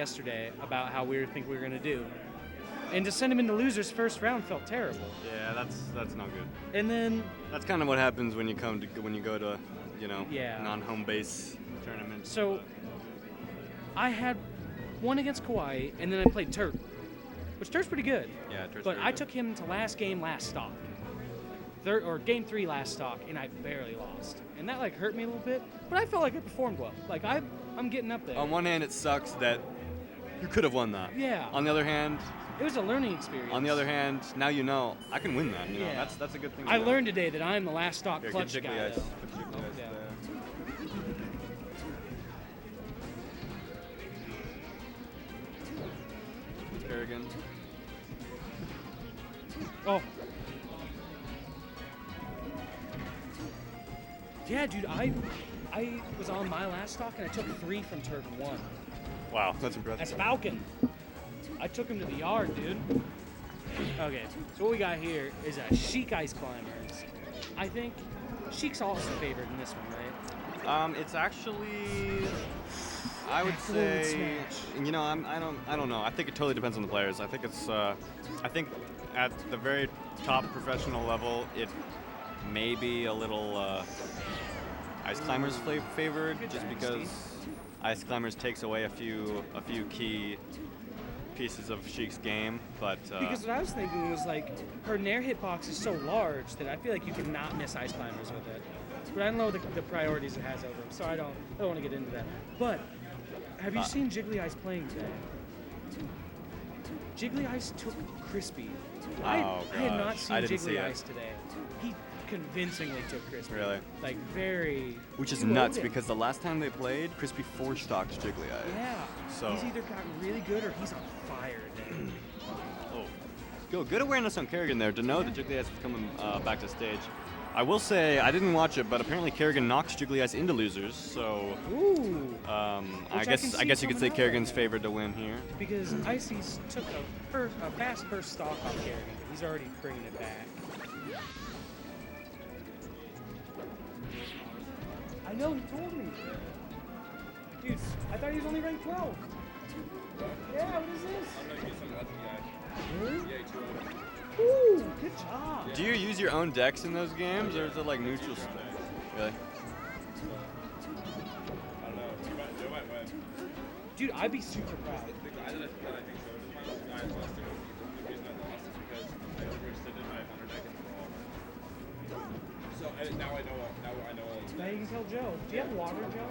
yesterday about how we think we were going to do. And to send him into losers first round felt terrible. Yeah, that's not good. And then That's kind of what happens when you go to, non-home base tournaments. So I had one against Kauai, and then I played Turk, which Turk's pretty good. Yeah, Turk's But pretty I good. took him to last game, last stock. Game 3 last stock, and I barely lost. And that hurt me a little bit, but I felt like I performed well. I'm getting up there. On one hand, it sucks that you could have won that. Yeah. On the other hand, It was a learning experience. On the other hand, now you know I can win that. You know, that's a good thing. I learned today that I'm the last stock Here, clutch get guy. JigglyIce. Though. Put JigglyIce Yeah. there. Carrigan. Oh. Yeah, dude, I was on my last stock and I took 3 from Turk and 1. Wow, that's impressive. That's Falcon. I took him to the yard, dude. Okay, so what we got here is a Sheik Ice Climbers. I think Sheik's also favored in this one, right? It's actually, I would say, I don't know. I think it totally depends on the players. I think it's, I think at the very top professional level, it may be a little Ice Climbers favored, just because Ice Climbers takes away a few key pieces of Sheik's game, but because what I was thinking was her Nair hitbox is so large that I feel like you cannot miss Ice Climbers with it. But I don't know the priorities it has over him, so I don't want to get into that. But have you seen JigglyIce playing today? JigglyIce took Crispy. I had not seen JigglyIce today. He convincingly took Crispy. Really? Very. Which is nuts because the last time they played, Crispy 4-stocked JigglyIce. Yeah. So he's either gotten really good or he's on fire today. Good awareness on Carrigan there to know that JigglyIce is coming back to stage. I will say I didn't watch it, but apparently Carrigan knocks JigglyIce into losers. So I guess you could say Carrigan's favored to win here. Because Icy's took a fast first stock on Carrigan. He's already bringing it back. I know, he told me. Dude, I thought he was only ranked 12. Yeah, what is this? I'm gonna get some other guy. Really? Yeah, Ooh, good job. Do you use your own decks in those games, or is it neutral? Really? I don't know. Joe might win. Dude, I'd be super proud. The guy that I think showed is my guy I lost to. The reason I lost is because I overextended my hunter deck in the brawl. So now I know all. Now you can tell Joe. Do you have water, Joe?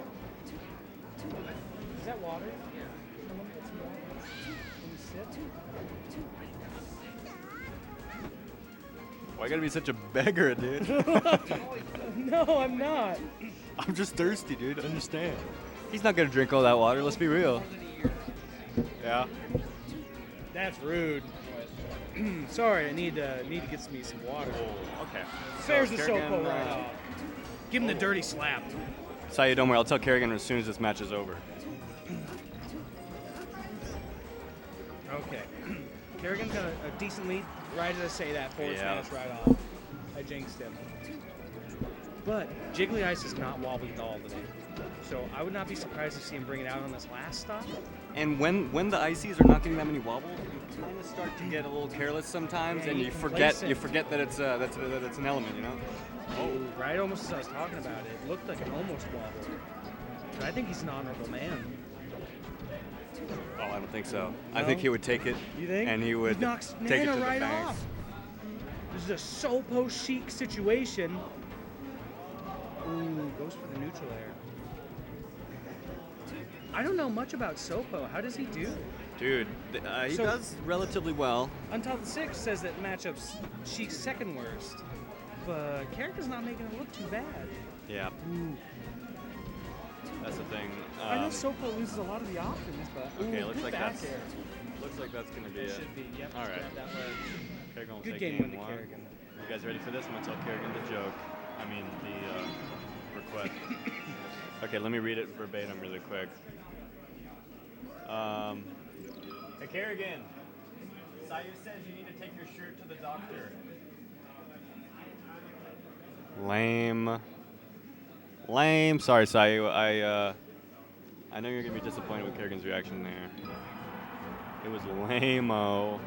Is that water? Yeah. Let me get some water. Can you sit? Why you gotta be such a beggar, dude? No, I'm not. I'm just thirsty, dude. Understand. He's not gonna drink all that water. Let's be real. Yeah. That's rude. Sorry, I need to get me some water. Oh, okay. Fair's So the Carrigan, Sopo right off. Give him the dirty slap. Sayu, don't worry. I'll tell Carrigan as soon as this match is over. Okay. Carrigan's got a decent lead. Right as I say that, forward Yeah. smash right off. I jinxed him. But JigglyIce is not wobbly at all today. So I would not be surprised to see him bring it out on this last stop. And when the icies are not getting that many wobbles, you kind of start to get a little careless sometimes, and you forget that it's an element, you know. Oh, right, almost as I was talking about it. It looked like an almost wobble. But I think he's an honorable man. Oh, I don't think so. No? I think he would take it. You think? And he would knocks take it Nana to right the bank. off. This is a Sopo Chic situation. Ooh, goes for the neutral air. I don't know much about Sopo. How does he do? Dude, he does relatively well. Until 6 says that matchup's Chic's second worst. But Carrigan's not making it look too bad. Yeah. Ooh. That's the thing. I know Sopo loses a lot of the options, but okay, ooh, looks good like back that's air. looks like that's gonna be it. Should be. Yep. All right. Grab that ledge. Carrigan will Good take game win to one. Carrigan. You guys ready for this? I'm gonna tell Carrigan the joke. I mean the request. Okay, let me read it verbatim really quick. Hey Carrigan, Sayu says you need to take your shirt to the doctor. Lame. Sorry, Sayu. I know you're going to be disappointed with Carrigan's reaction there. It was lame-o.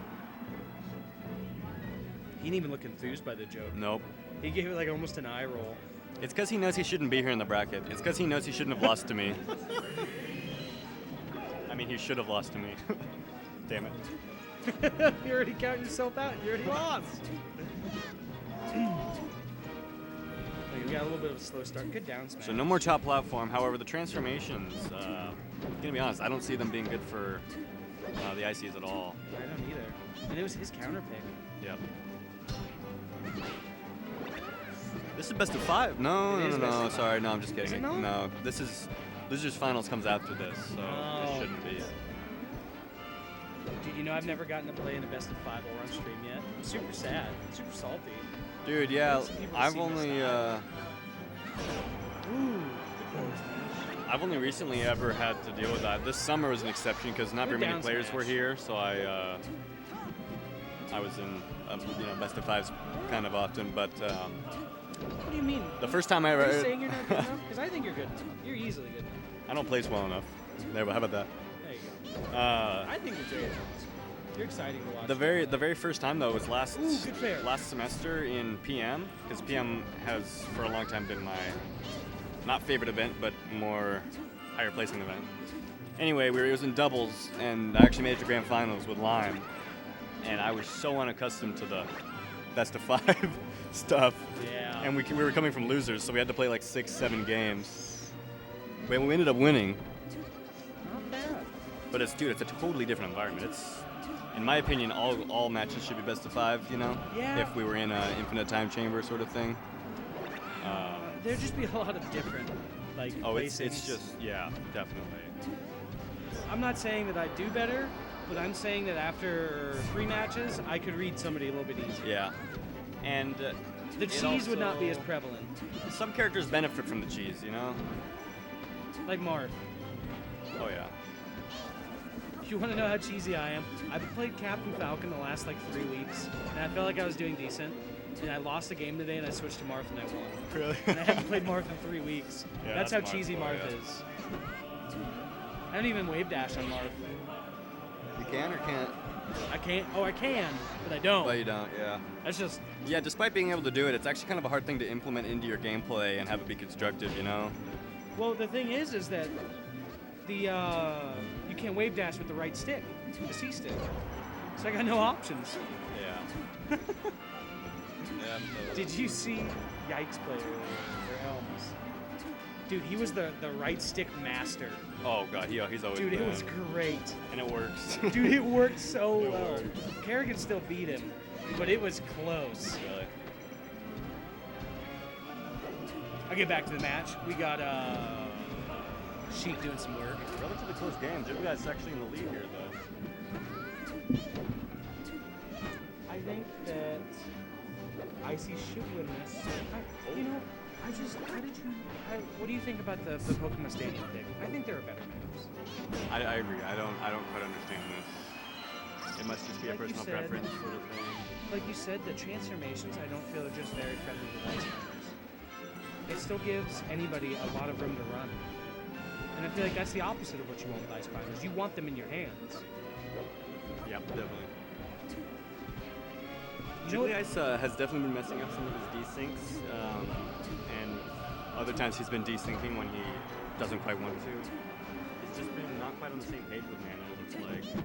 He didn't even look enthused by the joke. Nope. He gave it like almost an eye roll. It's because he knows he shouldn't be here in the bracket. It's because he knows he shouldn't have lost to me. I mean, he should have lost to me. Damn it. You already counted yourself out. You already lost. You got a little bit of a slow start. Good down smash. So no more top platform. However, the transformations, gonna be honest, I don't see them being good for the ICs at all. I don't either. And it was his counter pick. Yep. This is best of 5. No. Sorry, no, I'm just kidding. Is it not? No, this is Losers Finals comes after this, so Oh. it shouldn't be. Dude, you know I've never gotten to play in a best of 5 or on stream yet. I'm super sad. Super salty. Dude, yeah, Some people I've see my only style. Ooh. Good forward smash. I've only recently ever had to deal with that. This summer was an exception because not Good very many down players were smash. here, so I was in best of 5s kind of often, but What do you mean? the first time I Are you ever saying you're not good enough? Because I think you're good enough. You're easily good enough. I don't place well enough. There, how about that? There you go. Uh, I think you're great. You're exciting to watch. the very first time though was last Ooh, good fair. last semester in PM, because PM has for a long time been my not favorite event, but more higher placing event. Anyway, it was in doubles, and I actually made it to grand finals with Lime, and I was so unaccustomed to the best of 5 stuff. Yeah. And we were coming from losers, so we had to play like 6-7 games. But we ended up winning. Not bad. But it's a totally different environment. It's, in my opinion, all matches should be best of 5. You know, Yeah. if we were in an infinite time chamber sort of thing. There'd just be a lot of different, like, Oh, it's placings. just definitely. I'm not saying that I do better, but I'm saying that after 3 matches, I could read somebody a little bit easier. Yeah, and The it cheese would not be as also- prevalent. Some characters benefit from the cheese, you know. Like Marth. Oh yeah. If you want to know how cheesy I am, I've played Captain Falcon the last like 3 weeks, and I felt like I was doing decent. And I lost a game today, and I switched to Marth, and I won. Really? And I haven't played Marth in 3 weeks. Yeah, that's how that's Marth cheesy for Marth ya. is. I don't even wave dash on Marth. You can or can't? I can't. Oh, I can, but I don't. But you don't. Yeah. That's just. Yeah. Despite being able to do it, it's actually kind of a hard thing to implement into your gameplay and have it be constructive. You know. Well, the thing is that the you can't wave dash with the right stick, the C stick. So I got no options. Yeah. Yeah. Did you see Yikes play earlier for Elms? Dude, he was the right stick master. Oh god, he's always. Dude, it been. was great. And it works. Dude, it worked so It well. worked. Carrigan still beat him, but it was close. Really. I'll get back to the match. We got Sheik doing some work. Relatively close game. JigglyIce actually in the lead here, though. I think that Icy should win this. What do you think about the Pokemon Stadium pick? I think there are better maps. I agree. I don't quite understand this. It must just be Like a you personal said. preference sort of thing. Like you said, the transformations I don't feel are just very friendly to ice climbers. It still gives anybody a lot of room to run. And I feel like that's the opposite of what you want with ice climbers. You want them in your hands. Yeah, definitely. You know what- JigglyIce has definitely been messing up some of his desyncs, and other times he's been desyncing when he doesn't quite want to. He's just been not quite on the same page with Nana, it looks like.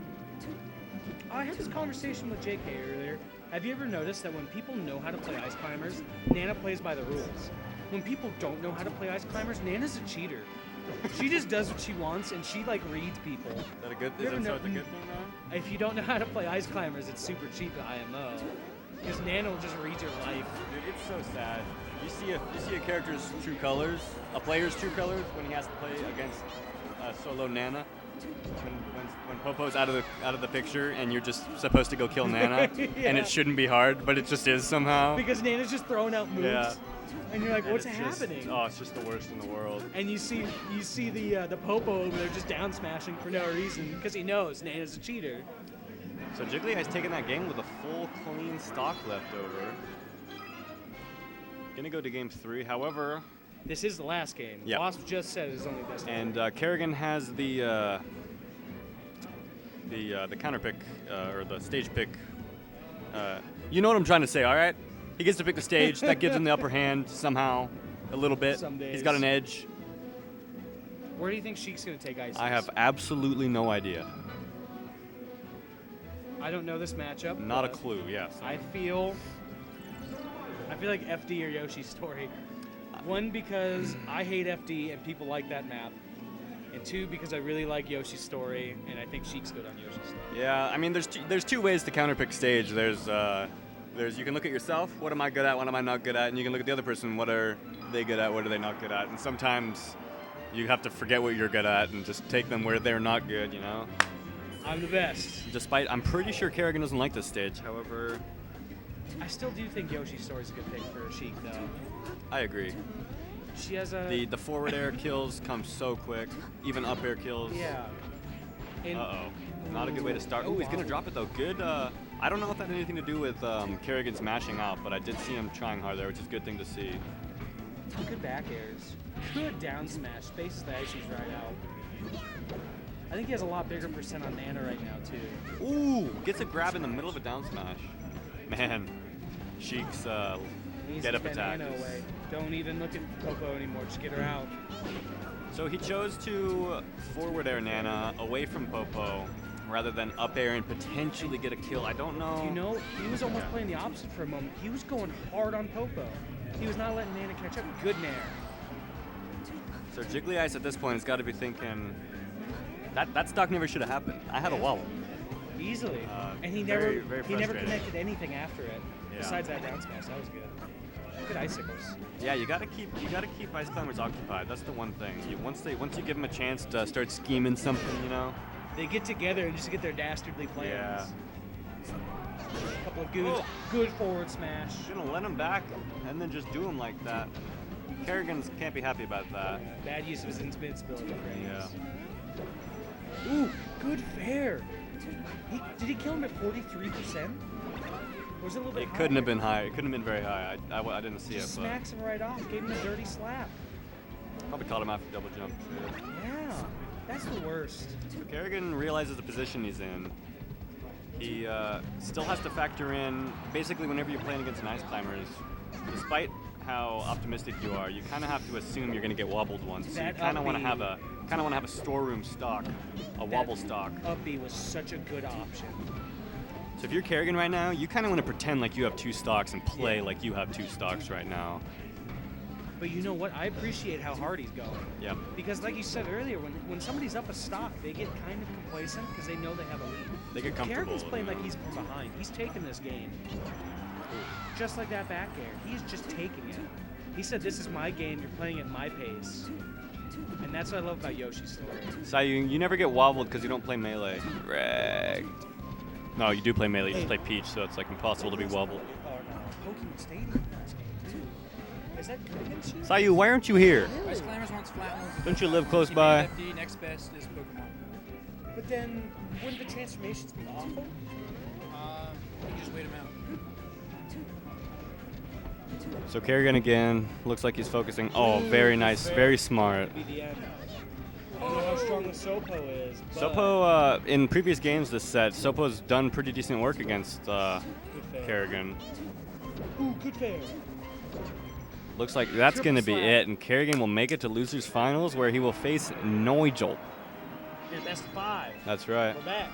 I had this conversation with JK earlier. Have you ever noticed that when people know how to play ice climbers, Nana plays by the rules? When people don't know how to play ice climbers, Nana's a cheater. She just does what she wants, and she like reads people. Is that a good? You Is ever that know- a good thing now? If you don't know how to play ice climbers, it's super cheap to IMO. Because Nana will just read your life. Dude, it's so sad. You see a character's true colors, a player's true colors when he has to play against solo Nana. When Popo's out of the picture and you're just supposed to go kill Nana, and Yeah. it shouldn't be hard, but it just is somehow. Because Nana's just throwing out moves. Yeah. And you're like, And what's it's just- happening? It's just the worst in the world. And you see the Popo over there just down smashing for no reason because he knows Nana's a cheater. So JigglyIce taking that game with a full clean stock left over. Gonna go to game 3. However, This is the last game. Yep. Wasp just said it's only best. And Carrigan has the counter pick or the stage pick. You know what I'm trying to say, all right? He gets to pick the stage. That gives him the upper hand somehow, a little bit. Some days. He's got an edge. Where do you think Sheik's going to take Ice? I have absolutely no idea. I don't know this matchup. Not a clue. Yes. I feel like FD or Yoshi's Story. One, because I hate FD and people like that map. And two, because I really like Yoshi's Story, and I think Sheik's good on Yoshi's Story. Yeah, I mean, there's two ways to counterpick stage. There's you can look at yourself, what am I good at, what am I not good at, and you can look at the other person, what are they good at, what are they not good at, and sometimes you have to forget what you're good at and just take them where they're not good, you know? I'm the best. Despite, I'm pretty sure Carrigan doesn't like this stage, however... I still do think Yoshi's Story is a good pick for Sheik, though. I agree. She has a... The forward air kills come so quick, even up air kills. Yeah. Uh-oh. Not a good way to start. Oh, he's going to drop it, though. Good. I don't know if that had anything to do with Carrigan's mashing out, but I did see him trying hard there, which is a good thing to see. Good back airs. Good down smash. Spaces the Ices right out. I think he has a lot bigger percent on Nana right now, too. Ooh! Gets a grab in the middle of a down smash. Man, Sheik's get-up attack. Nana away. Don't even look at Popo anymore. Just get her out. So he chose to forward air Nana away from Popo rather than up air and potentially get a kill. I don't know. You know, he was almost playing the opposite for a moment. He was going hard on Popo. He was not letting Nana catch up. Good nair. So JigglyIce at this point has got to be thinking, that stock never should have happened. I had a wobble. Easily. Very, And he very never frustrating. connected anything after it. Yeah. Besides that down smash. That was good. Good icicles. Yeah, you gotta keep ice climbers occupied. That's the one thing. Once you give them a chance to start scheming something, you know. They get together and just get their dastardly plans. Yeah. A couple of good forward smash. Gonna let him back and then just do him like that. Carrigan can't be happy about that. Bad use of his invincibility. Yeah. Ooh, good fair. Did he kill him at 43%? Or was it a little bit higher? It couldn't have been high. It couldn't have been very high. I didn't see Just it. smacks him right off. Gave him a dirty slap. Probably caught him after double jump too. Yeah, that's the worst. So Carrigan realizes the position he's in. He still has to factor in, basically whenever you're playing against nice climbers, despite how optimistic you are, you kind of have to assume you're going to get wobbled once. So you kind of want to have a storeroom stock, a wobble stock. Up B was such a good option. So if you're Carrigan right now, you kind of want to pretend like you have two stocks and play like you have two stocks right now. But you know what? I appreciate how hard he's going. Yeah. Because like you said earlier, when somebody's up a stock, they get kind of complacent because they know they have a lead. They get comfortable. Carrigan's playing like he's from behind. He's taking this game. Just like that back air. He's just taking it. He said, this is my game. You're playing at my pace. And that's what I love about Yoshi's Story. So you never get wobbled because you don't play melee. Ragged. No, you do play melee. You just play Peach, so it's like impossible to be wobbled. Oh no, Pokemon Stadium. Is that Carrigan shit? Sayu, why aren't you here? Ice Climbers wants flat ones. Don't you live close by? FD, next best is Pokemon. But then, wouldn't the transformations be awful? You just wait them out. So Carrigan again, looks like he's focusing. Oh, very nice, very smart. Be the end. I don't know how strong the Sopo is. But Sopo, in previous games this set, Sopo's done pretty decent work against good fair. Carrigan. Ooh, good fair. Looks like that's Triple going to be slap. it, and Carrigan will make it to losers finals where he will face Noigel. Yeah, best of 5. That's right. We're back.